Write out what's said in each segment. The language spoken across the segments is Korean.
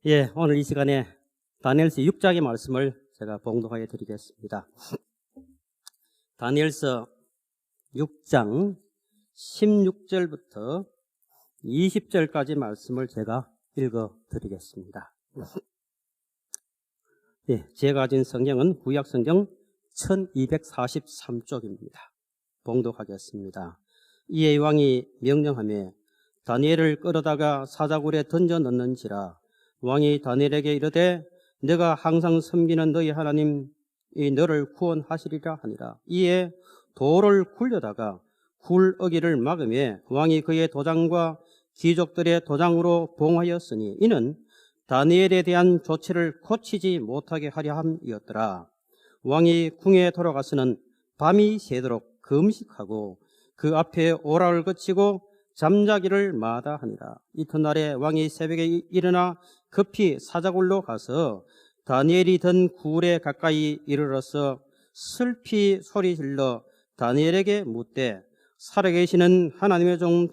예, 오늘 이 시간에 다니엘서 6장의 말씀을 제가 봉독하여 드리겠습니다. 다니엘서 6장 16절부터 20절까지 말씀을 제가 읽어 드리겠습니다. 예, 제가 가진 성경은 구약 성경 1243쪽입니다. 봉독하겠습니다. 이에 왕이 명령하며 다니엘을 끌어다가 사자굴에 던져 넣는지라. 왕이 다니엘에게 이르되 내가 항상 섬기는 너희 하나님이 너를 구원하시리라 하니라. 이에 돌을 굴려다가 굴어기를 막으며 왕이 그의 도장과 귀족들의 도장으로 봉하였으니 이는 다니엘에 대한 조치를 고치지 못하게 하려 함이었더라. 왕이 궁에 돌아가서는 밤이 새도록 금식하고 그 앞에 오락을 거치고 잠자기를 마다하니라. 이튿날에 왕이 새벽에 일어나 급히 사자굴로 가서 다니엘이 든 굴에 가까이 이르러서 슬피 소리질러 다니엘에게 묻되 살아계시는 하나님의 종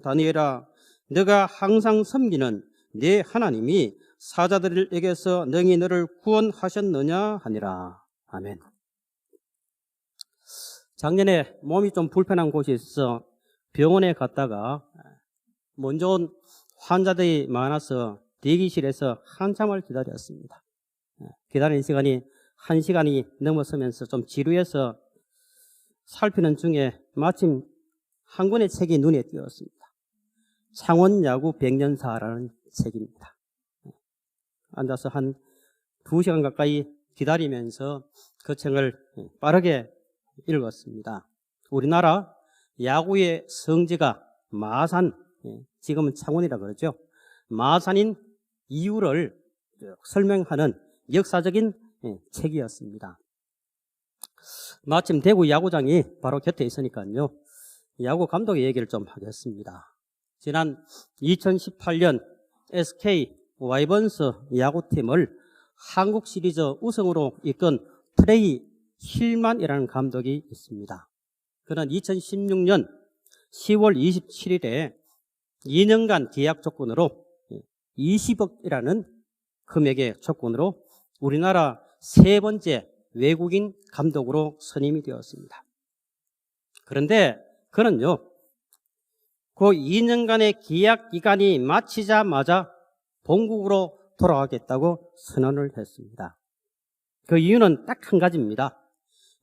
다니엘아, 너가 항상 섬기는 네 하나님이 사자들에게서 능히 너를 구원하셨느냐 하니라. 아멘. 작년에 몸이 좀 불편한 곳이 있어 병원에 갔다가 먼저 온 환자들이 많아서 대기실에서 한참을 기다렸습니다. 기다리는 시간이 1시간이 넘어서면서 좀 지루해서 살피는 중에 마침 한 권의 책이 눈에 띄었습니다. 창원야구 백년사라는 책입니다. 앉아서 한 2시간 가까이 기다리면서 그 책을 빠르게 읽었습니다. 우리나라 야구의 성지가 마산, 지금은 창원이라 그러죠. 마산인 이유를 설명하는 역사적인 책이었습니다. 마침 대구 야구장이 바로 곁에 있으니까요. 야구 감독의 얘기를 좀 하겠습니다. 지난 2018년 SK 와이번스 야구팀을 한국 시리즈 우승으로 이끈 트레이 힐만이라는 감독이 있습니다. 그는 2016년 10월 27일에 2년간 계약 조건으로 20억이라는 금액의 조건으로 우리나라 세 번째 외국인 감독으로 선임이 되었습니다. 그런데 그는요, 그 2년간의 계약 기간이 마치자마자 본국으로 돌아가겠다고 선언을 했습니다. 그 이유는 딱 한 가지입니다.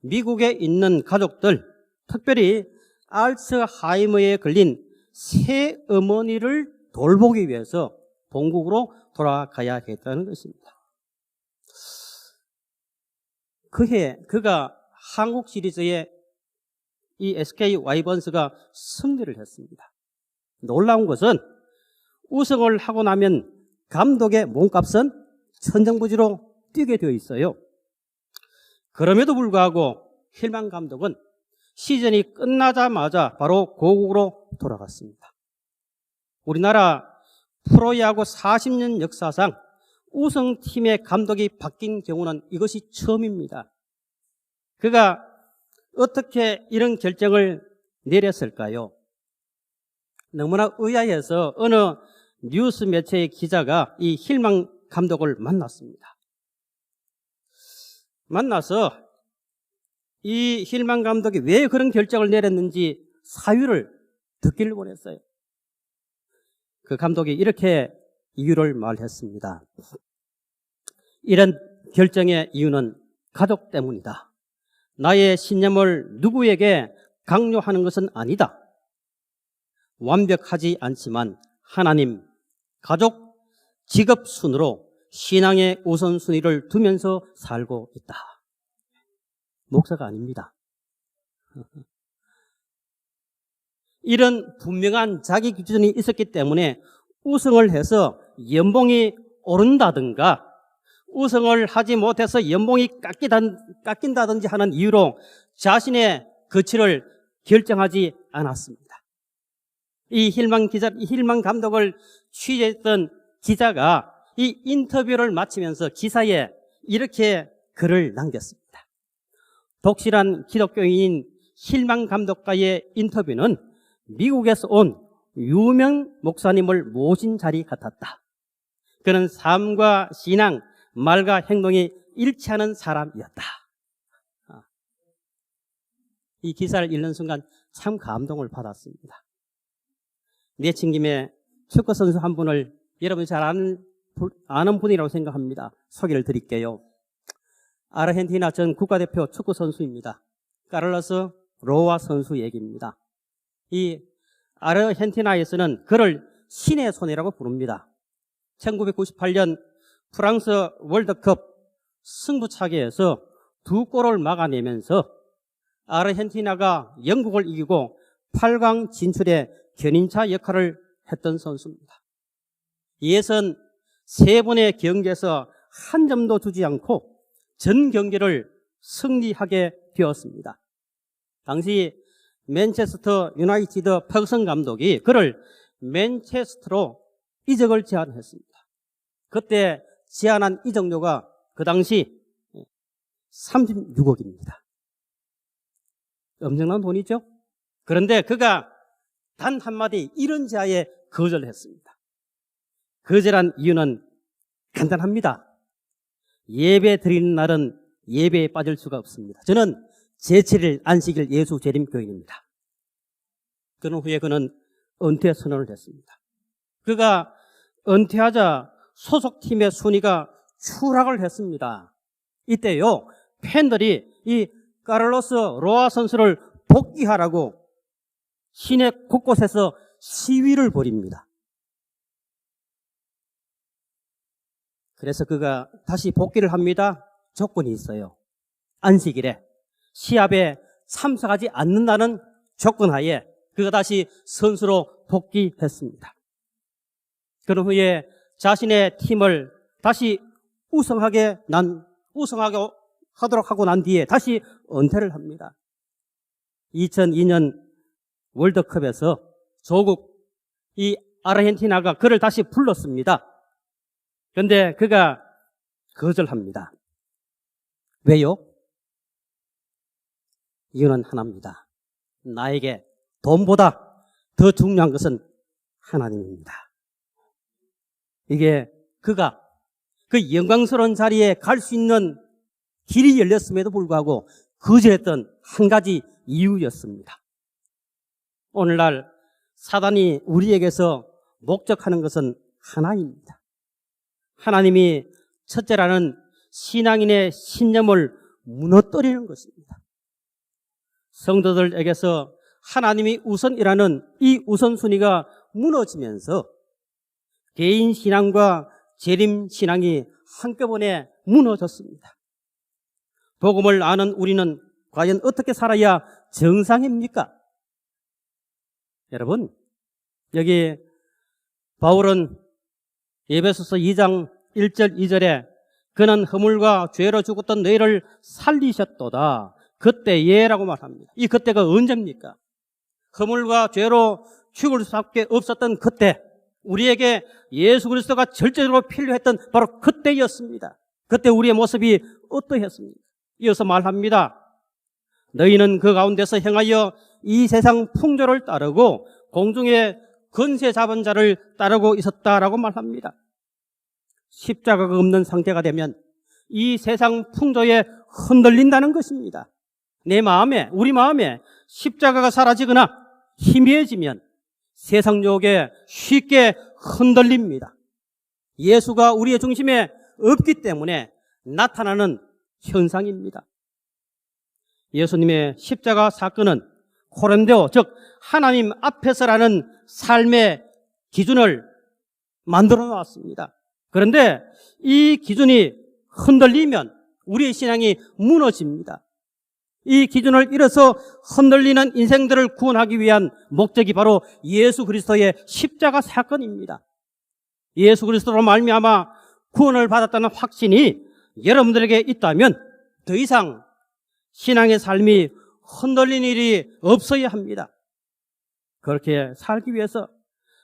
미국에 있는 가족들, 특별히 알츠하이머에 걸린 새어머니를 돌보기 위해서 본국으로 돌아가야 했다는 것입니다. 그해 그가 한국 시리즈에 이 SK 와이번스가 승리를 했습니다. 놀라운 것은 우승을 하고 나면 감독의 몸값은 천정부지로 뛰게 되어 있어요. 그럼에도 불구하고 힐만 감독은 시즌이 끝나자마자 바로 고국으로 돌아갔습니다. 우리나라 프로야구 40년 역사상 우승팀의 감독이 바뀐 경우는 이것이 처음입니다. 그가 어떻게 이런 결정을 내렸을까요? 너무나 의아해서 어느 뉴스 매체의 기자가 이 힐만 감독을 만났습니다. 만나서 이 힐만 감독이 왜 그런 결정을 내렸는지 사유를 듣기를 원했어요. 그 감독이 이렇게 이유를 말했습니다. 이런 결정의 이유는 가족 때문이다. 나의 신념을 누구에게 강요하는 것은 아니다. 완벽하지 않지만 하나님, 가족, 직업 순으로 신앙의 우선순위를 두면서 살고 있다. 목사가 아닙니다. 이런 분명한 자기 기준이 있었기 때문에 우승을 해서 연봉이 오른다든가 우승을 하지 못해서 연봉이 깎인다든지 하는 이유로 자신의 거취를 결정하지 않았습니다. 이 힐만 감독을 취재했던 기자가 이 인터뷰를 마치면서 기사에 이렇게 글을 남겼습니다. 독실한 기독교인인 힐만 감독과의 인터뷰는 미국에서 온 유명 목사님을 모신 자리 같았다. 그는 삶과 신앙, 말과 행동이 일치하는 사람이었다. 이 기사를 읽는 순간 참 감동을 받았습니다. 내친 김에 축구 선수 한 분을 여러분이 잘 아는 분이라고 생각합니다. 소개를 드릴게요. 아르헨티나 전 국가대표 축구 선수입니다. 카를로스 로아 선수 얘기입니다. 이 아르헨티나에서는 그를 신의 손이라고 부릅니다. 1998년 프랑스 월드컵 승부차기에서 2골을 막아내면서 아르헨티나가 영국을 이기고 8강 진출에 견인차 역할을 했던 선수입니다. 예선 3번의 경기에서 한 점도 주지 않고 전 경기를 승리하게 되었습니다. 당시 맨체스터 유나이티드 퍽슨 감독이 그를 맨체스터로 이적을 제안했습니다. 그때 제안한 이적료가 그 당시 36억입니다. 엄청난 돈이죠? 그런데 그가 단 한마디 이런 제안에 거절했습니다. 거절한 이유는 간단합니다. 예배 드리는 날은 예배에 빠질 수가 없습니다. 저는 제7일 안식일 예수 재림교인입니다. 그런 후에 그는 은퇴 선언을 했습니다. 그가 은퇴하자 소속팀의 순위가 추락을 했습니다. 이때요, 팬들이 이 카를로스 로아 선수를 복귀하라고 시내 곳곳에서 시위를 벌입니다. 그래서 그가 다시 복귀를 합니다. 조건이 있어요. 안식일에 시합에 참석하지 않는다는 조건 하에 그가 다시 선수로 복귀했습니다. 그런 후에 자신의 팀을 다시 우승하게 하도록 하고 난 뒤에 다시 은퇴를 합니다. 2002년 월드컵에서 조국 이 아르헨티나가 그를 다시 불렀습니다. 그런데 그가 거절합니다. 왜요? 이유는 하나입니다. 나에게 돈보다 더 중요한 것은 하나님입니다. 이게 그가 그 영광스러운 자리에 갈 수 있는 길이 열렸음에도 불구하고 거절했던 한 가지 이유였습니다. 오늘날 사단이 우리에게서 목적하는 것은 하나입니다. 하나님이 첫째라는 신앙인의 신념을 무너뜨리는 것입니다. 성도들에게서 하나님이 우선이라는 이 우선순위가 무너지면서 개인 신앙과 재림 신앙이 한꺼번에 무너졌습니다. 복음을 아는 우리는 과연 어떻게 살아야 정상입니까? 여러분, 여기 바울은 에베소서 2장 1절 2절에 그는 허물과 죄로 죽었던 너희를 살리셨도다. 그때예라고 말합니다. 이 그때가 언제입니까? 허물과 죄로 죽을 수밖에 없었던 그때, 우리에게 예수 그리스도가 절대적으로 필요했던 바로 그때였습니다. 그때 우리의 모습이 어떠했습니까? 이어서 말합니다. 너희는 그 가운데서 행하여 이 세상 풍조를 따르고 공중의 권세 잡은 자를 따르고 있었다라고 말합니다. 십자가가 없는 상태가 되면 이 세상 풍조에 흔들린다는 것입니다. 내 마음에, 우리 마음에 십자가가 사라지거나 희미해지면 세상 유혹에 쉽게 흔들립니다. 예수가 우리의 중심에 없기 때문에 나타나는 현상입니다. 예수님의 십자가 사건은 코렌데오, 즉 하나님 앞에서라는 삶의 기준을 만들어 놓았습니다. 그런데 이 기준이 흔들리면 우리의 신앙이 무너집니다. 이 기준을 잃어서 흔들리는 인생들을 구원하기 위한 목적이 바로 예수 그리스도의 십자가 사건입니다. 예수 그리스도로 말미암아 구원을 받았다는 확신이 여러분들에게 있다면 더 이상 신앙의 삶이 흔들리는 일이 없어야 합니다. 그렇게 살기 위해서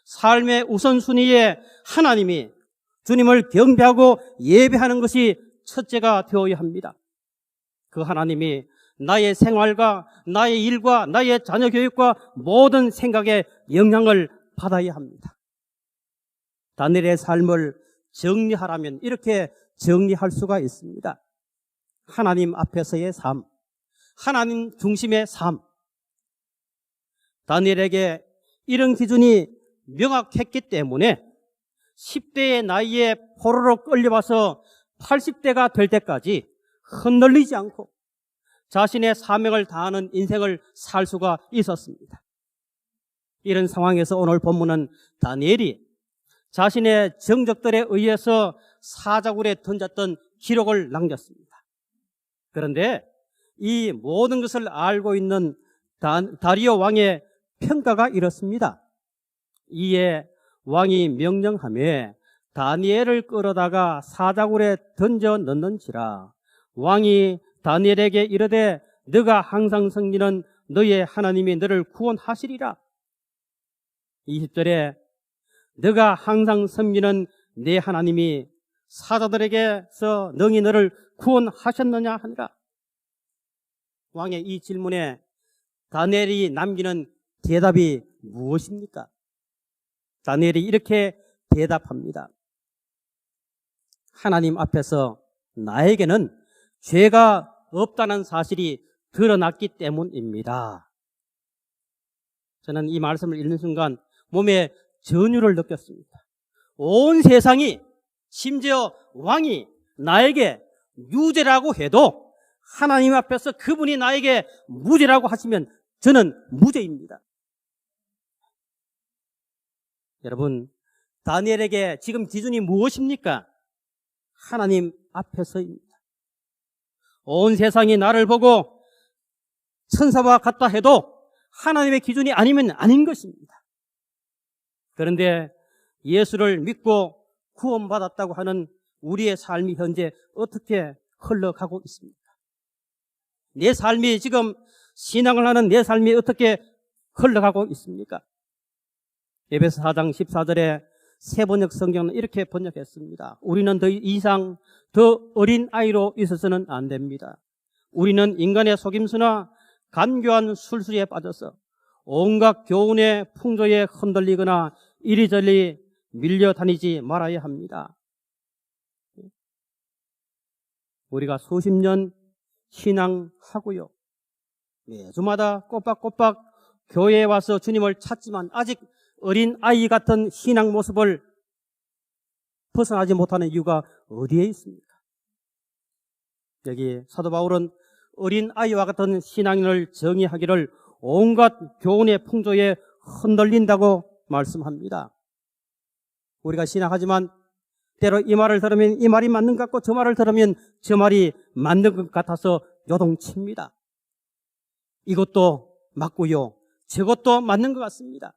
삶의 우선순위에 하나님이 주님을 경배하고 예배하는 것이 첫째가 되어야 합니다. 그 하나님이 나의 생활과 나의 일과 나의 자녀 교육과 모든 생각에 영향을 받아야 합니다. 다니엘의 삶을 정리하라면 이렇게 정리할 수가 있습니다. 하나님 앞에서의 삶, 하나님 중심의 삶. 다니엘에게 이런 기준이 명확했기 때문에 10대의 나이에 포로로 끌려와서 80대가 될 때까지 흔들리지 않고 자신의 사명을 다하는 인생을 살 수가 있었습니다. 이런 상황에서 오늘 본문은 다니엘이 자신의 정적들에 의해서 사자굴에 던졌던 기록을 남겼습니다. 그런데 이 모든 것을 알고 있는 다리오 왕의 평가가 이렇습니다. 이에 왕이 명령하며 다니엘을 끌어다가 사자굴에 던져 넣는지라. 왕이 다니엘에게 이르되 너가 항상 섬기는 너의 하나님이 너를 구원하시리라. 20절에 너가 항상 섬기는 내 하나님이 사자들에게서 능히 너를 구원하셨느냐 하니라. 왕의 이 질문에 다니엘이 남기는 대답이 무엇입니까? 다니엘이 이렇게 대답합니다. 하나님 앞에서 나에게는 죄가 없다는 사실이 드러났기 때문입니다. 저는 이 말씀을 읽는 순간 몸에 전율을 느꼈습니다. 온 세상이, 심지어 왕이 나에게 유죄라고 해도 하나님 앞에서 그분이 나에게 무죄라고 하시면 저는 무죄입니다. 여러분, 다니엘에게 지금 기준이 무엇입니까? 하나님 앞에서입니다. 온 세상이 나를 보고 천사와 같다 해도 하나님의 기준이 아니면 아닌 것입니다. 그런데 예수를 믿고 구원받았다고 하는 우리의 삶이 현재 어떻게 흘러가고 있습니까? 내 삶이 지금 신앙을 하는 내 삶이 어떻게 흘러가고 있습니까? 에베소 4장 14절에 새번역 성경은 이렇게 번역했습니다. 우리는 더 이상 더 어린 아이로 있어서는 안 됩니다. 우리는 인간의 속임수나 간교한 술수에 빠져서 온갖 교훈의 풍조에 흔들리거나 이리저리 밀려다니지 말아야 합니다. 우리가 수십 년 신앙하고요, 매주마다 꼬박꼬박 교회에 와서 주님을 찾지만 아직 어린 아이 같은 신앙 모습을 벗어나지 못하는 이유가 어디에 있습니까? 여기 사도 바울은 어린 아이와 같은 신앙인을 정의하기를 온갖 교훈의 풍조에 흔들린다고 말씀합니다. 우리가 신앙하지만 때로 이 말을 들으면 이 말이 맞는 것 같고 저 말을 들으면 저 말이 맞는 것 같아서 요동칩니다. 이것도 맞고요, 저것도 맞는 것 같습니다.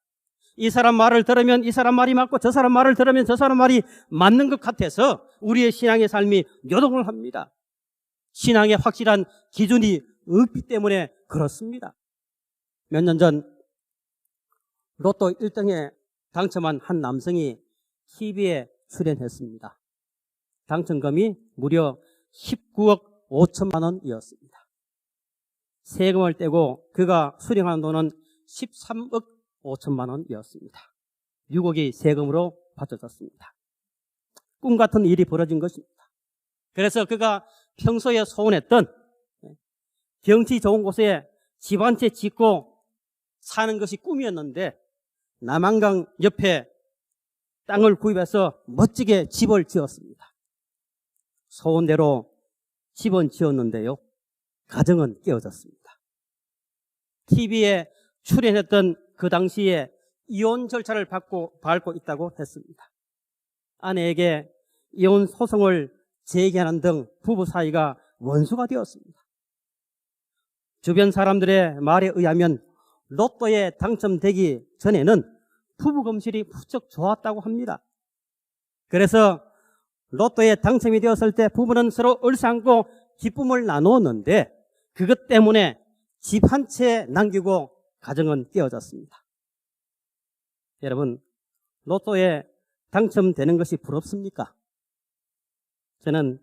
이 사람 말을 들으면 이 사람 말이 맞고 저 사람 말을 들으면 저 사람 말이 맞는 것 같아서 우리의 신앙의 삶이 요동을 합니다. 신앙의 확실한 기준이 없기 때문에 그렇습니다. 몇 년 전 로또 1등에 당첨한 한 남성이 TV에 출연했습니다. 당첨금이 무려 19억 5천만 원이었습니다. 세금을 떼고 그가 수령한 돈은 13억 5천만 원이었습니다. 6억이 세금으로 바쳐졌습니다. 꿈 같은 일이 벌어진 것입니다. 그래서 그가 평소에 소원했던 경치 좋은 곳에 집 한 채 짓고 사는 것이 꿈이었는데 남한강 옆에 땅을 구입해서 멋지게 집을 지었습니다. 소원대로 집은 지었는데요, 가정은 깨어졌습니다. TV에 출연했던 그 당시에 이혼 절차를 밟고 있다고 했습니다. 아내에게 이혼 소송을 제기하는 등 부부 사이가 원수가 되었습니다. 주변 사람들의 말에 의하면 로또에 당첨되기 전에는 부부 금실이 무척 좋았다고 합니다. 그래서 로또에 당첨이 되었을 때 부부는 서로 얼싸안고 기쁨을 나누었는데 그것 때문에 집 한 채 남기고 가정은 깨어졌습니다. 여러분, 로또에 당첨되는 것이 부럽습니까? 저는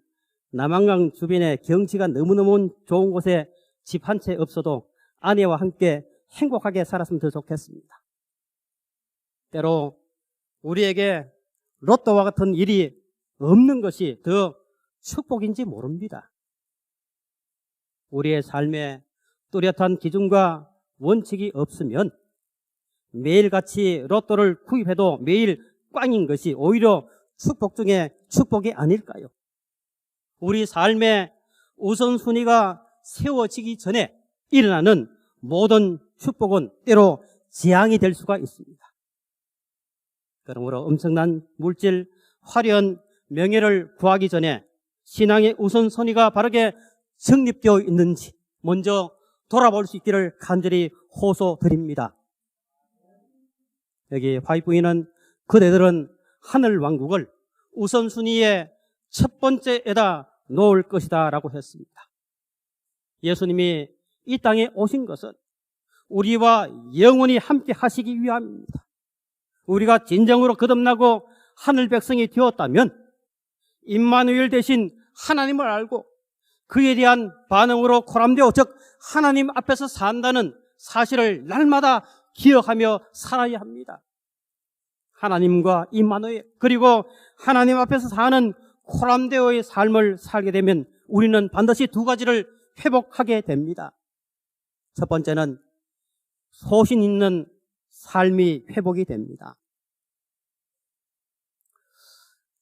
남한강 주변에 경치가 너무너무 좋은 곳에 집 한 채 없어도 아내와 함께 행복하게 살았으면 더 좋겠습니다. 때로 우리에게 로또와 같은 일이 없는 것이 더 축복인지 모릅니다. 우리의 삶에 뚜렷한 기준과 원칙이 없으면 매일같이 로또를 구입해도 매일 꽝인 것이 오히려 축복 중에 축복이 아닐까요? 우리 삶의 우선순위가 세워지기 전에 일어나는 모든 축복은 때로 재앙이 될 수가 있습니다. 그러므로 엄청난 물질, 화려한 명예를 구하기 전에 신앙의 우선순위가 바르게 정립되어 있는지 먼저 돌아볼 수 있기를 간절히 호소드립니다. 여기 화이부인은 그대들은 하늘 왕국을 우선순위의 첫 번째에다 놓을 것이다 라고 했습니다. 예수님이 이 땅에 오신 것은 우리와 영원히 함께 하시기 위함입니다. 우리가 진정으로 거듭나고 하늘 백성이 되었다면 임마누엘 대신 하나님을 알고 그에 대한 반응으로 코람데오, 즉 하나님 앞에서 산다는 사실을 날마다 기억하며 살아야 합니다. 하나님과 임마누엘, 그리고 하나님 앞에서 사는 코람데오의 삶을 살게 되면 우리는 반드시 두 가지를 회복하게 됩니다. 첫 번째는 소신 있는 삶이 회복이 됩니다.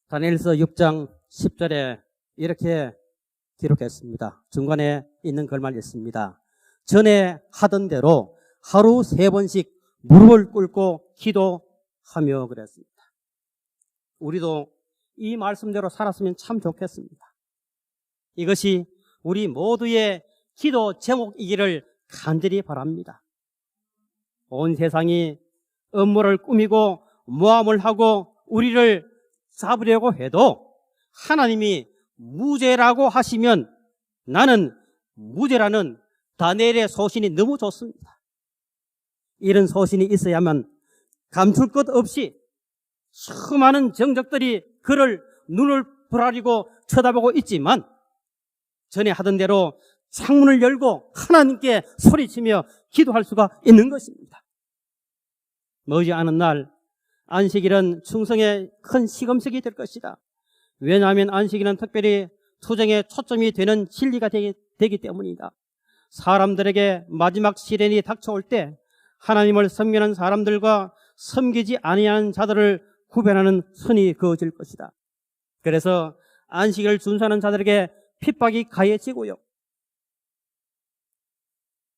다니엘서 6장 10절에 이렇게 기록했습니다. 중간에 있는 글만 읽습니다. 전에 하던 대로 하루 3번씩 무릎을 꿇고 기도하며 그랬습니다. 우리도 이 말씀대로 살았으면 참 좋겠습니다. 이것이 우리 모두의 기도 제목이기를 간절히 바랍니다. 온 세상이 음모를 꾸미고 모함을 하고 우리를 잡으려고 해도 하나님이 무죄라고 하시면 나는 무죄라는 다니엘의 소신이 너무 좋습니다. 이런 소신이 있어야만 감출 것 없이 수많은 정적들이 그를 눈을 부라리고 쳐다보고 있지만 전에 하던 대로 창문을 열고 하나님께 소리치며 기도할 수가 있는 것입니다. 머지않은 날 안식일은 충성의 큰 시금석이 될 것이다. 왜냐하면 안식일은 특별히 투쟁에 초점이 되는 진리가 되기 때문이다. 사람들에게 마지막 시련이 닥쳐올 때 하나님을 섬기는 사람들과 섬기지 아니하는 자들을 구별하는 선이 그어질 것이다. 그래서 안식일을 준수하는 자들에게 핍박이 가해지고요.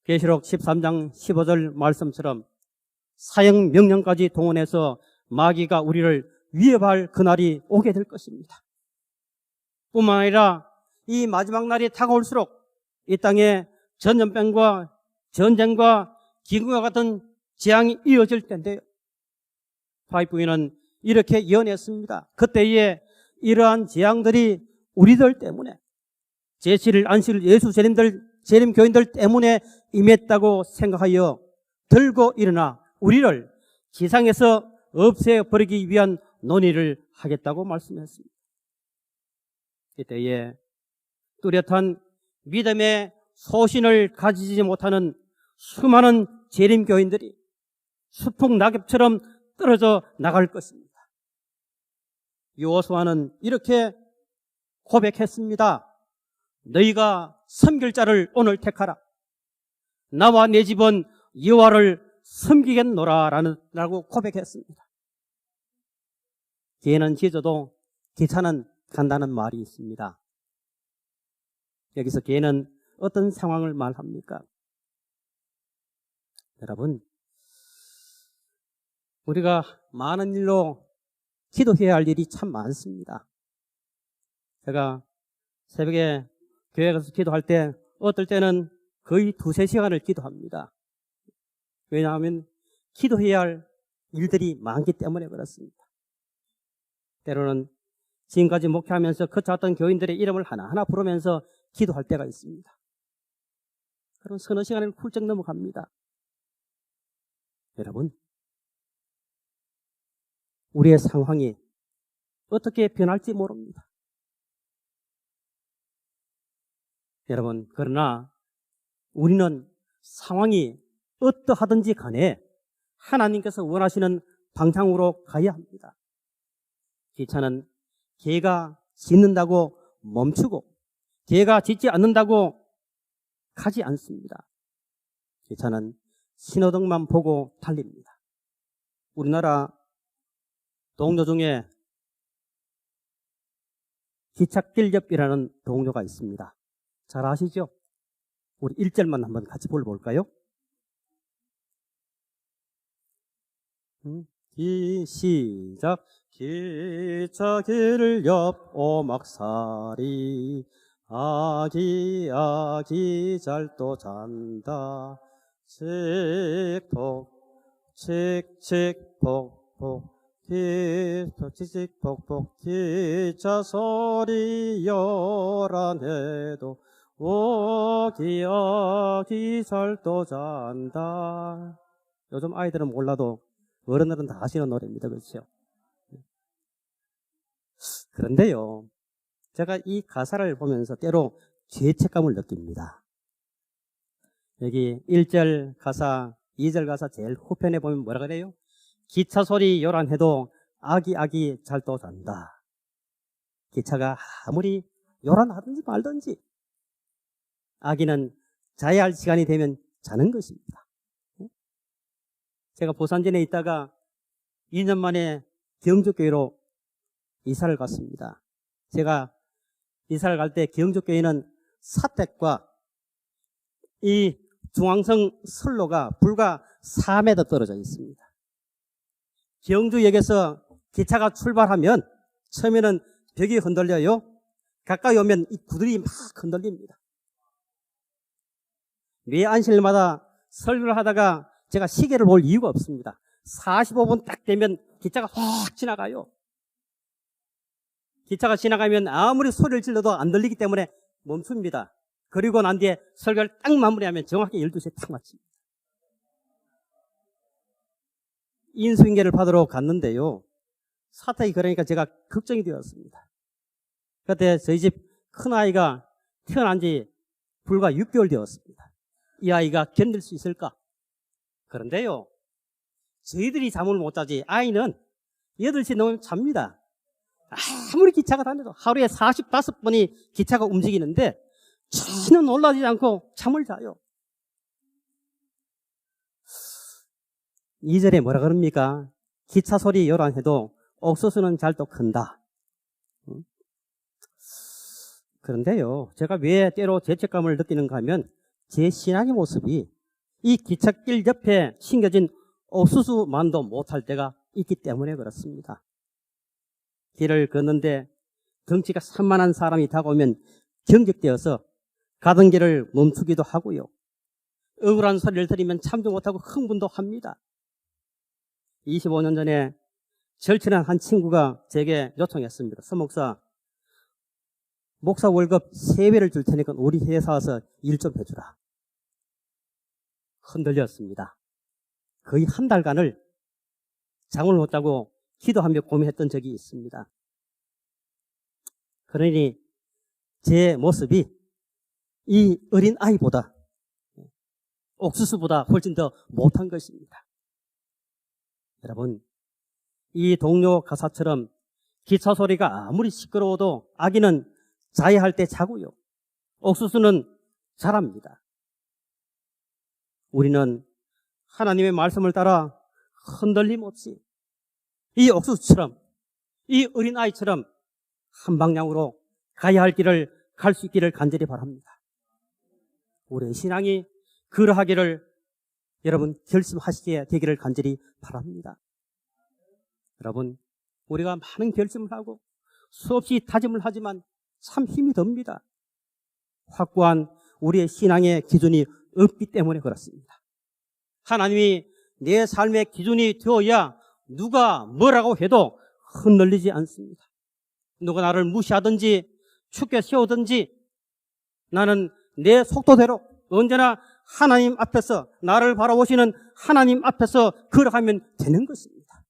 계시록 13장 15절 말씀처럼 사형 명령까지 동원해서 마귀가 우리를 위협할 그날이 오게 될 것입니다. 뿐만 아니라 이 마지막 날이 다가올수록 이 땅에 전염병과 전쟁과 기근과 같은 재앙이 이어질 텐데요. 파이프인은 이렇게 예언했습니다. 그때에 이러한 재앙들이 우리들 때문에 제7일 안식일 예수 재림 교인들 때문에 임했다고 생각하여 들고 일어나 우리를 지상에서 없애버리기 위한 논의를 하겠다고 말씀했습니다. 이때에 뚜렷한 믿음의 소신을 가지지 못하는 수많은 재림 교인들이 수풍 낙엽처럼 떨어져 나갈 것입니다. 여호수아는 이렇게 고백했습니다. 너희가 섬길 자를 오늘 택하라. 나와 내 집은 여호와를 섬기겠노라 라고 고백했습니다. 기회는 지져도 기차는 간다는 말이 있습니다. 여기서 기회는 어떤 상황을 말합니까? 여러분, 우리가 많은 일로 기도해야 할 일이 참 많습니다. 제가 새벽에 교회 가서 기도할 때 어떨 때는 거의 2-3시간을 기도합니다. 왜냐하면 기도해야 할 일들이 많기 때문에 그렇습니다. 때로는 지금까지 목회하면서 거쳐왔던 교인들의 이름을 하나하나 부르면서 기도할 때가 있습니다. 그럼 서너 시간을 훌쩍 넘어갑니다. 여러분, 우리의 상황이 어떻게 변할지 모릅니다. 여러분, 그러나 우리는 상황이 어떠하든지 간에 하나님께서 원하시는 방향으로 가야 합니다. 기차는 개가 짖는다고 멈추고 개가 짖지 않는다고 가지 않습니다. 기차는 신호등만 보고 달립니다. 우리나라 동료 중에 기찻길접이라는 동료가 있습니다. 잘 아시죠? 우리 1절만 한번 같이 불러볼까요? 시작. 기차길 옆 오막살이 아기 잘도 잔다. 칙폭 칙칙폭폭 칙칙폭폭 기차 소리 요란해도 아기 잘도 잔다. 요즘 아이들은 몰라도 어른들은 다 아시는 노래입니다. 그렇죠? 그런데요, 제가 이 가사를 보면서 때로 죄책감을 느낍니다. 여기 1절 가사, 2절 가사 제일 후편에 보면 뭐라 그래요? 기차 소리 요란해도 아기 잘도 잔다. 기차가 아무리 요란하든지 말든지 아기는 자야 할 시간이 되면 자는 것입니다. 제가 보산진에 있다가 2년 만에 경주교회로 이사를 갔습니다. 제가 이사를 갈 때 경주교회는 사택과 이 중앙성 선로가 불과 4m 떨어져 있습니다. 경주역에서 기차가 출발하면 처음에는 벽이 흔들려요. 가까이 오면 이 구들이 막 흔들립니다. 매 안식일마다 설교를 하다가 제가 시계를 볼 이유가 없습니다. 45분 딱 되면 기차가 확 지나가요. 기차가 지나가면 아무리 소리를 질러도 안 들리기 때문에 멈춥니다. 그리고 난 뒤에 설교를 딱 마무리하면 정확히 12시에 딱 마칩니다. 인수인계를 받으러 갔는데요. 사택이 그러니까 제가 걱정이 되었습니다. 그때 저희 집 큰아이가 태어난 지 불과 6개월 되었습니다. 이 아이가 견딜 수 있을까? 그런데요, 저희들이 잠을 못 자지 아이는 8시 넘으면 잡니다. 아무리 기차가 다녀도 하루에 45번이 기차가 움직이는데 전혀 놀라지 않고 잠을 자요. 2절에 뭐라 그럽니까? 기차 소리 요란해도 옥수수는 잘도 큰다. 그런데요, 제가 왜 때로 죄책감을 느끼는가 하면 제 신앙의 모습이 이 기찻길 옆에 심겨진 옥수수만도 못할 때가 있기 때문에 그렇습니다. 길을 걷는데 덩치가 산만한 사람이 다가오면 경직되어서 가던 길을 멈추기도 하고요. 억울한 소리를 들으면 참지 못하고 흥분도 합니다. 25년 전에 절친한 한 친구가 제게 요청했습니다. 서목사, 목사 월급 3배를 줄 테니까 우리 회사 와서 일 좀 해주라. 흔들렸습니다. 거의 한 달간을 잠을 못 자고 기도하며 고민했던 적이 있습니다. 그러니 제 모습이 이 어린 아이보다, 옥수수보다 훨씬 더 못한 것입니다. 여러분, 이 동료 가사처럼 기차 소리가 아무리 시끄러워도 아기는 자야 할 때 자고요. 옥수수는 자랍니다. 우리는 하나님의 말씀을 따라 흔들림 없이 이 옥수수처럼, 이 어린아이처럼 한 방향으로 가야 할 길을 갈 수 있기를 간절히 바랍니다. 우리의 신앙이 그러하기를 여러분 결심하시게 되기를 간절히 바랍니다. 여러분, 우리가 많은 결심을 하고 수없이 다짐을 하지만 참 힘이 듭니다. 확고한 우리의 신앙의 기준이 없기 때문에 그렇습니다. 하나님이 내 삶의 기준이 되어야 누가 뭐라고 해도 흔들리지 않습니다. 누가 나를 무시하든지 춥게 세우든지 나는 내 속도대로 언제나 하나님 앞에서, 나를 바라보시는 하나님 앞에서 걸어가면 되는 것입니다.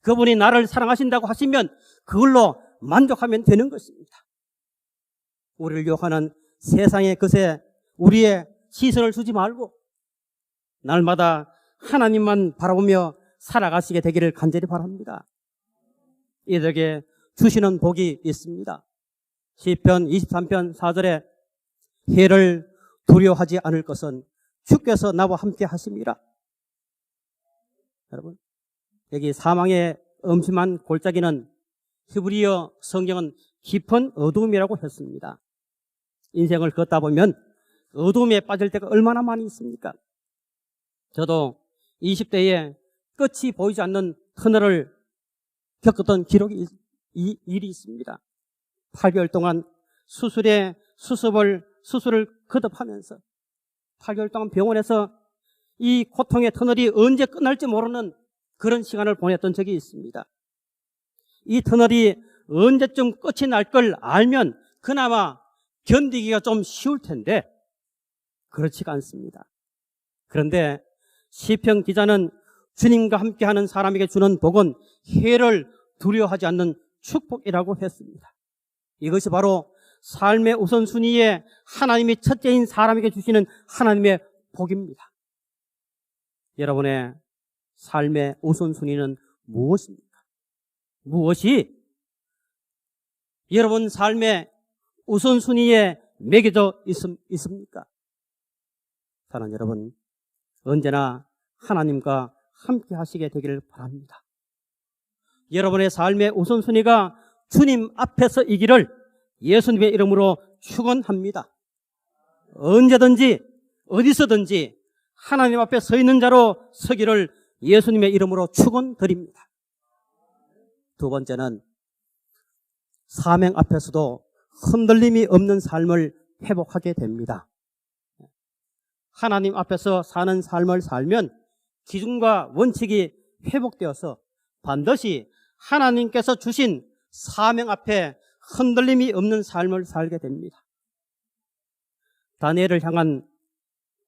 그분이 나를 사랑하신다고 하시면 그걸로 만족하면 되는 것입니다. 우리를 유혹하는 세상의 것에 우리의 시선을 두지 말고 날마다 하나님만 바라보며 살아가시게 되기를 간절히 바랍니다. 이들에게 주시는 복이 있습니다. 시편 23편 4절에 해를 두려워하지 않을 것은 주께서 나와 함께 하심이라. 여러분, 여기 사망의 음침한 골짜기는 히브리어 성경은 깊은 어둠이라고 했습니다. 인생을 걷다 보면 어둠에 빠질 때가 얼마나 많이 있습니까? 저도 20대에 끝이 보이지 않는 터널을 겪었던 일이 있습니다. 8개월 동안 수술을 거듭하면서 8개월 동안 병원에서 이 고통의 터널이 언제 끝날지 모르는 그런 시간을 보냈던 적이 있습니다. 이 터널이 언제쯤 끝이 날 걸 알면 그나마 견디기가 좀 쉬울 텐데 그렇지가 않습니다. 그런데 시편 기자는 주님과 함께하는 사람에게 주는 복은 해를 두려워하지 않는 축복이라고 했습니다. 이것이 바로 삶의 우선순위에 하나님이 첫째인 사람에게 주시는 하나님의 복입니다. 여러분의 삶의 우선순위는 무엇입니까? 무엇이 여러분 삶의 우선순위에 매겨져 있습니까? 저는 여러분 언제나 하나님과 함께 하시게 되기를 바랍니다. 여러분의 삶의 우선순위가 주님 앞에서이기를 예수님의 이름으로 축원합니다. 언제든지 어디서든지 하나님 앞에 서 있는 자로 서기를 예수님의 이름으로 축원드립니다. 두 번째는 사명 앞에서도 흔들림이 없는 삶을 회복하게 됩니다. 하나님 앞에서 사는 삶을 살면 기준과 원칙이 회복되어서 반드시 하나님께서 주신 사명 앞에 흔들림이 없는 삶을 살게 됩니다. 다니엘을 향한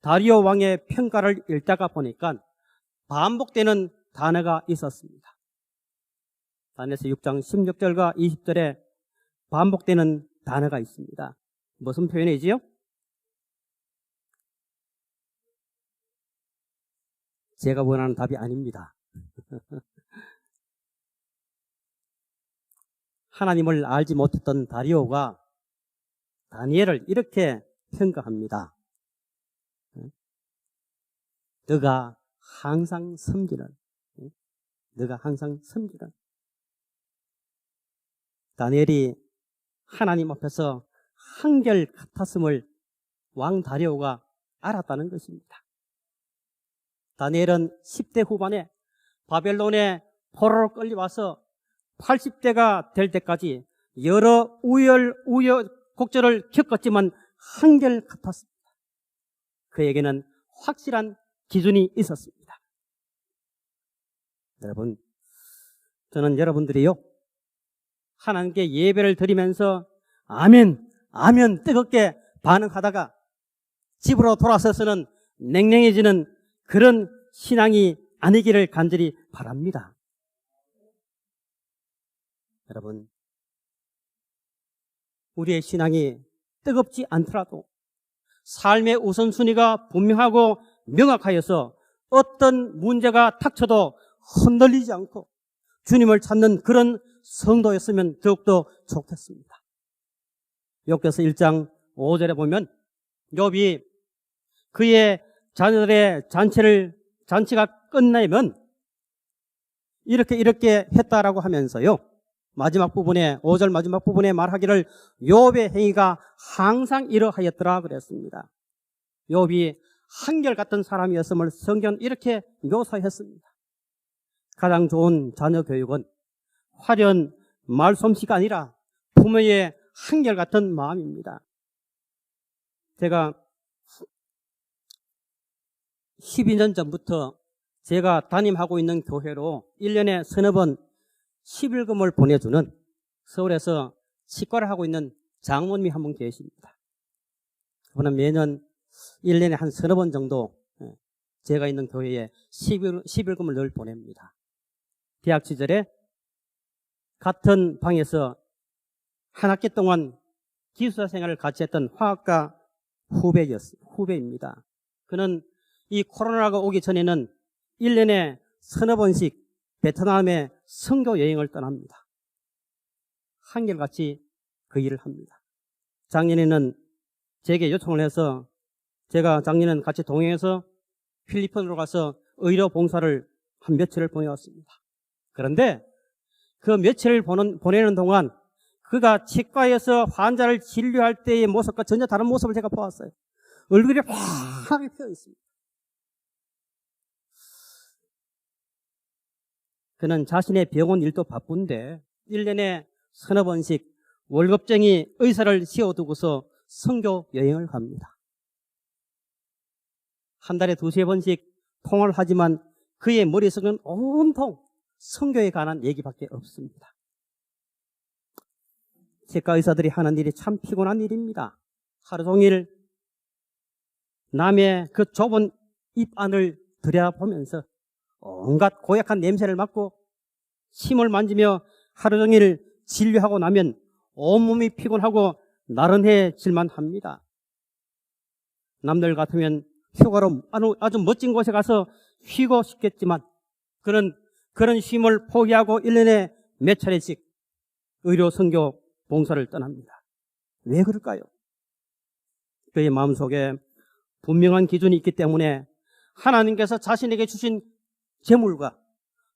다리오 왕의 평가를 읽다가 보니까 반복되는 단어가 있었습니다. 다니엘서 6장 16절과 20절에 반복되는 단어가 있습니다. 무슨 표현이지요? 제가 원하는 답이 아닙니다. 하나님을 알지 못했던 다리오가 다니엘을 이렇게 평가합니다. 너가 항상 섬기는 다니엘이 하나님 앞에서 한결 같았음을 왕 다리오가 알았다는 것입니다. 다니엘은 10대 후반에 바벨론에 포로로 끌려와서 80대가 될 때까지 여러 우여곡절을 겪었지만 한결 같았습니다. 그에게는 확실한 기준이 있었습니다. 여러분, 저는 여러분들이요 하나님께 예배를 드리면서 아멘, 아멘 뜨겁게 반응하다가 집으로 돌아서서는 냉랭해지는 그런 신앙이 아니기를 간절히 바랍니다. 여러분, 우리의 신앙이 뜨겁지 않더라도 삶의 우선순위가 분명하고 명확하여서 어떤 문제가 닥쳐도 흔들리지 않고 주님을 찾는 그런 성도였으면 더욱더 좋겠습니다. 욥기서 1장 5절에 보면 욥이 그의 자녀들의 잔치가 끝나면 이렇게 했다라고 하면서요. 마지막 부분에 5절 마지막 부분에 말하기를 욥의 행위가 항상 이러하였더라 그랬습니다. 욥이 한결같은 사람이었음을 성경은 이렇게 묘사했습니다. 가장 좋은 자녀 교육은 화려한 말솜씨가 아니라 부모의 한결같은 마음입니다. 제가 12년 전부터 제가 담임하고 있는 교회로 1년에 서너 번 11금을 보내주는 서울에서 치과를 하고 있는 장모님이 한 분 계십니다. 그분은 매년 1년에 한 서너 번 정도 제가 있는 교회에 11금을 늘 보냅니다. 대학 시절에 같은 방에서 한 학기 동안 기숙사 생활을 같이 했던 화학과 후배입니다. 그는 이 코로나가 오기 전에는 1년에 서너 번씩 베트남에 선교 여행을 떠납니다. 한결같이 그 일을 합니다. 작년에는 제게 요청을 해서 제가 작년에는 같이 동행해서 필리핀으로 가서 의료 봉사를 한 며칠을 보내왔습니다. 그런데 그 며칠을 보내는 동안 그가 치과에서 환자를 진료할 때의 모습과 전혀 다른 모습을 제가 보았어요. 얼굴이 파랗게 피어 있습니다. 그는 자신의 병원 일도 바쁜데 1년에 서너 번씩 월급쟁이 의사를 세워두고서 선교 여행을 갑니다. 한 달에 2-3번씩 통화를 하지만 그의 머릿속은 온통 선교에 관한 얘기밖에 없습니다. 치과 의사들이 하는 일이 참 피곤한 일입니다. 하루 종일 남의 그 좁은 입 안을 들여다보면서 온갖 고약한 냄새를 맡고 침을 만지며 하루 종일 진료하고 나면 온몸이 피곤하고 나른해질만 합니다. 남들 같으면 휴가로 아주 멋진 곳에 가서 쉬고 싶겠지만 그는 그런 쉼을 포기하고 1년에 몇 차례씩 의료 선교 봉사를 떠납니다. 왜 그럴까요? 그의 마음속에 분명한 기준이 있기 때문에 하나님께서 자신에게 주신 재물과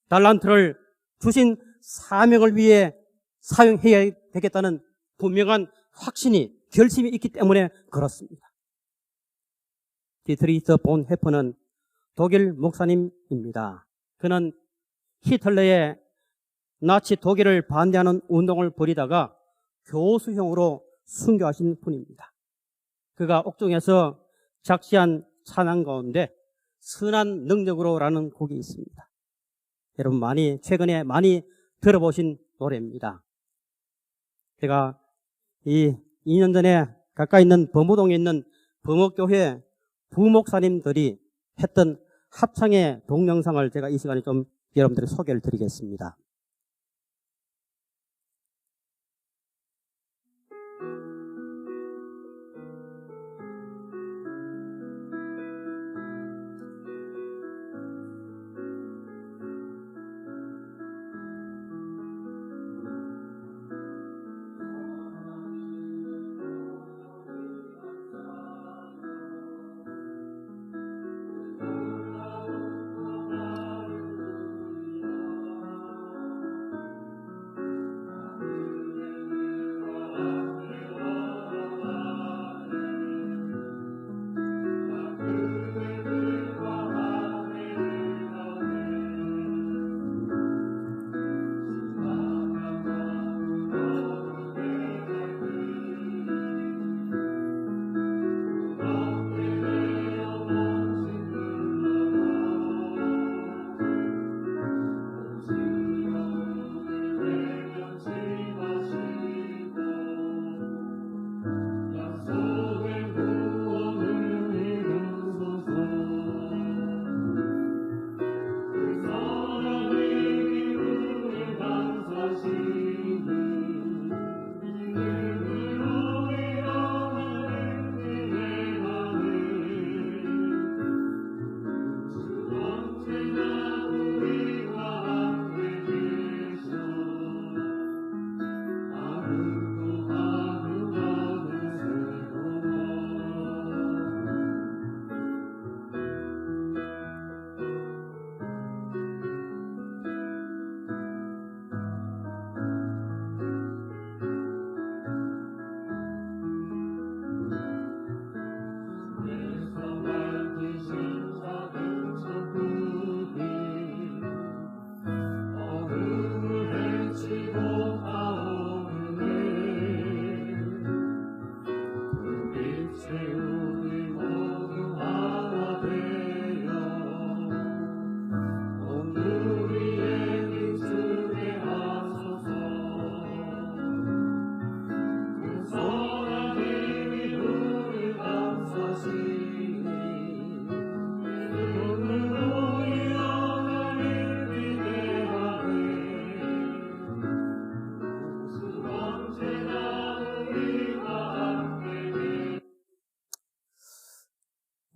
달란트를 주신 사명을 위해 사용해야 되겠다는 분명한 확신이, 결심이 있기 때문에 그렇습니다. 디트리히트 본 헤퍼는 독일 목사님입니다. 그는 히틀러의 나치 독일을 반대하는 운동을 벌이다가 교수형으로 순교하신 분입니다. 그가 옥중에서 작시한 찬양 가운데 선한 능력으로라는 곡이 있습니다. 여러분 최근에 많이 들어보신 노래입니다. 제가 이 2년 전에 가까이 있는 범우동에 있는 범업교회 부목사님들이 했던 합창의 동영상을 제가 이 시간에 좀 여러분들에게 소개를 드리겠습니다.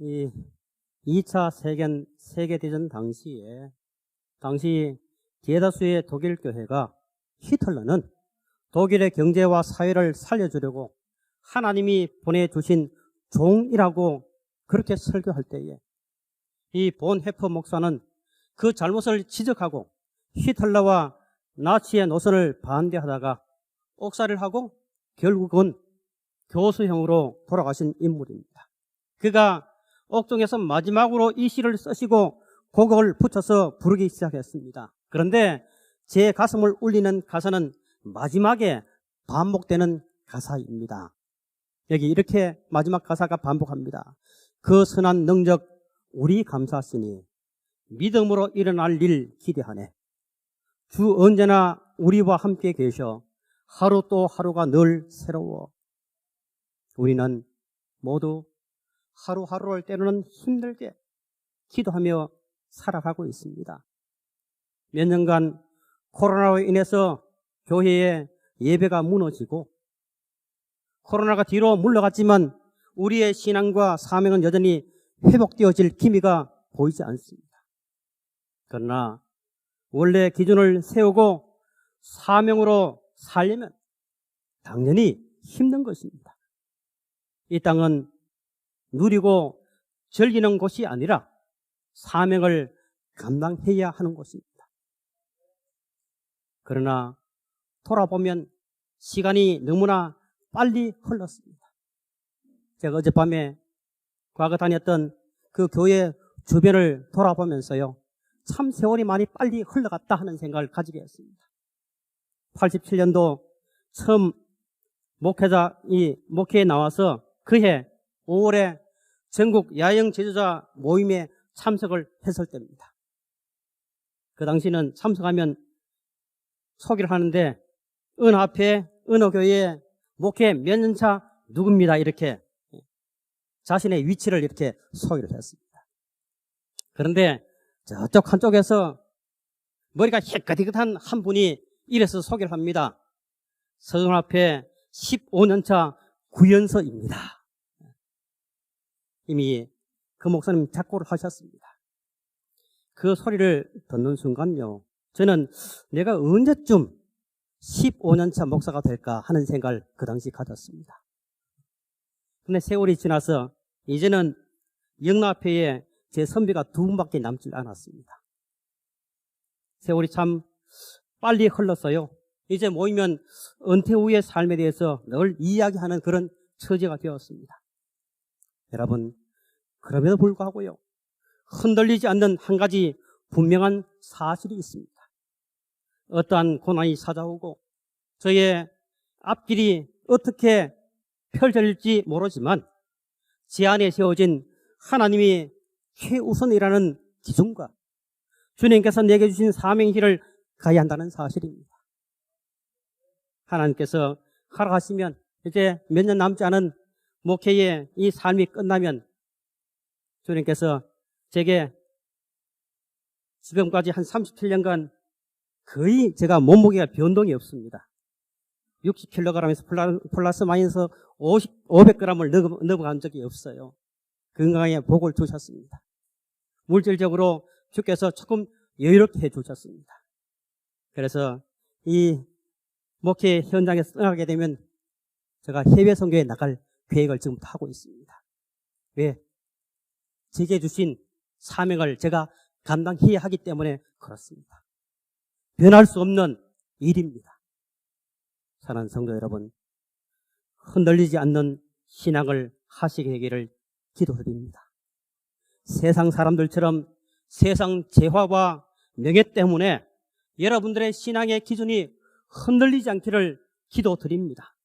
이 2차 세계대전 당시 대다수의 독일 교회가 히틀러는 독일의 경제와 사회를 살려주려고 하나님이 보내주신 종이라고 그렇게 설교할 때에 이 본헤퍼 목사는 그 잘못을 지적하고 히틀러와 나치의 노선을 반대하다가 옥살이를 하고 결국은 교수형으로 돌아가신 인물입니다. 그가 옥중에서 마지막으로 이 시를 쓰시고 곡을 붙여서 부르기 시작했습니다. 그런데 제 가슴을 울리는 가사는 마지막에 반복되는 가사입니다. 여기 이렇게 마지막 가사가 반복합니다. 그 선한 능력 우리 감사하시니 믿음으로 일어날 일 기대하네. 주 언제나 우리와 함께 계셔 하루 또 하루가 늘 새로워. 우리는 모두 하루하루를 때로는 힘들게 기도하며 살아가고 있습니다. 몇 년간 코로나로 인해서 교회의 예배가 무너지고 코로나가 뒤로 물러갔지만 우리의 신앙과 사명은 여전히 회복되어질 기미가 보이지 않습니다. 그러나 원래 기준을 세우고 사명으로 살려면 당연히 힘든 것입니다. 이 땅은 누리고 즐기는 곳이 아니라 사명을 감당해야 하는 곳입니다. 그러나 돌아보면 시간이 너무나 빨리 흘렀습니다. 제가 어젯밤에 과거 다녔던 그 교회 주변을 돌아보면서요, 참 세월이 많이 빨리 흘러갔다 하는 생각을 가지게 했습니다. 87년도 처음 목회에 나와서 그해 5월에 전국 야영 제주자 모임에 참석을 했을 때입니다. 그 당시는 참석하면 소개를 하는데 어느 앞에 어느 교회에 목회 몇 년차 누굽니다 이렇게 자신의 위치를 이렇게 소개를 했습니다. 그런데 저쪽 한쪽에서 머리가 희끗희끗한 한 분이 이래서 소개를 합니다. 서정 앞에 15년차 구연서입니다. 이미 그 목사님 작고를 하셨습니다. 그 소리를 듣는 순간요, 저는 내가 언제쯤 15년차 목사가 될까 하는 생각을 그 당시 가졌습니다. 근데 세월이 지나서 이제는 영락회에 제 선배가 2분밖에 남지 않았습니다. 세월이 참 빨리 흘렀어요. 이제 모이면 은퇴 후의 삶에 대해서 늘 이야기하는 그런 처지가 되었습니다. 여러분, 그럼에도 불구하고요, 흔들리지 않는 한 가지 분명한 사실이 있습니다. 어떠한 고난이 찾아오고 저의 앞길이 어떻게 펼쳐질지 모르지만 제 안에 세워진 하나님이 최우선이라는 기준과 주님께서 내게 주신 사명의 길을 가야 한다는 사실입니다. 하나님께서 허락하시면 이제 몇 년 남지 않은 목회의 이 삶이 끝나면 주님께서 제게 지금까지 한 37년간 거의 제가 몸무게가 변동이 없습니다. 60kg에서 플러스 마이너스 500g을 넘어간 적이 없어요. 건강에 복을 주셨습니다. 물질적으로 주께서 조금 여유롭게 해주셨습니다. 그래서 이 목회 현장에서 떠나게 되면 제가 해외 선교에 나갈 계획을 지금부터 하고 있습니다. 왜? 제게 주신 사명을 제가 감당해야 하기 때문에 그렇습니다. 변할 수 없는 일입니다. 사랑하는 성도 여러분, 흔들리지 않는 신앙을 하시게 되기를 기도드립니다. 세상 사람들처럼 세상 재화와 명예 때문에 여러분들의 신앙의 기준이 흔들리지 않기를 기도드립니다.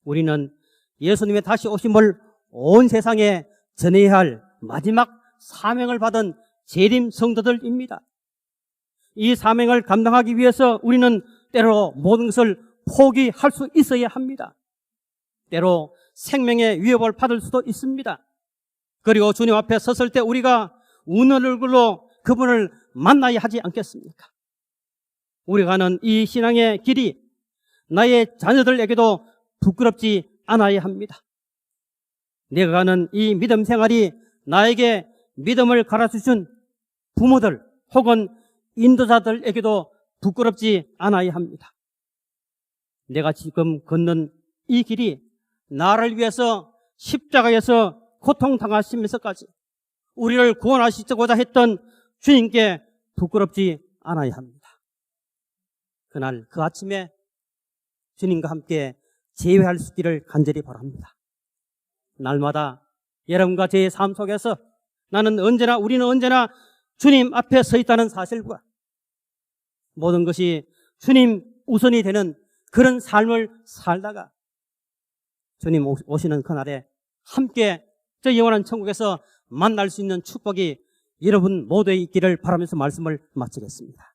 우리는 예수님의 다시 오심을 온 세상에 전해야 할 마지막 사명을 받은 재림 성도들입니다. 이 사명을 감당하기 위해서 우리는 때로 모든 것을 포기할 수 있어야 합니다. 때로 생명의 위협을 받을 수도 있습니다. 그리고 주님 앞에 섰을 때 우리가 우는 얼굴로 그분을 만나야 하지 않겠습니까? 우리가 가는 이 신앙의 길이 나의 자녀들에게도 부끄럽지 않아야 합니다. 내가 가는 이 믿음 생활이 나에게 믿음을 가르쳐준 부모들 혹은 인도자들에게도 부끄럽지 않아야 합니다. 내가 지금 걷는 이 길이 나를 위해서 십자가에서 고통당하시면서까지 우리를 구원하시고자 했던 주님께 부끄럽지 않아야 합니다. 그날 그 아침에 주님과 함께 재회할 수 있기를 간절히 바랍니다. 날마다 여러분과 제 삶 속에서 우리는 언제나 주님 앞에 서 있다는 사실과 모든 것이 주님 우선이 되는 그런 삶을 살다가 주님 오시는 그날에 함께 저 영원한 천국에서 만날 수 있는 축복이 여러분 모두에 있기를 바라면서 말씀을 마치겠습니다.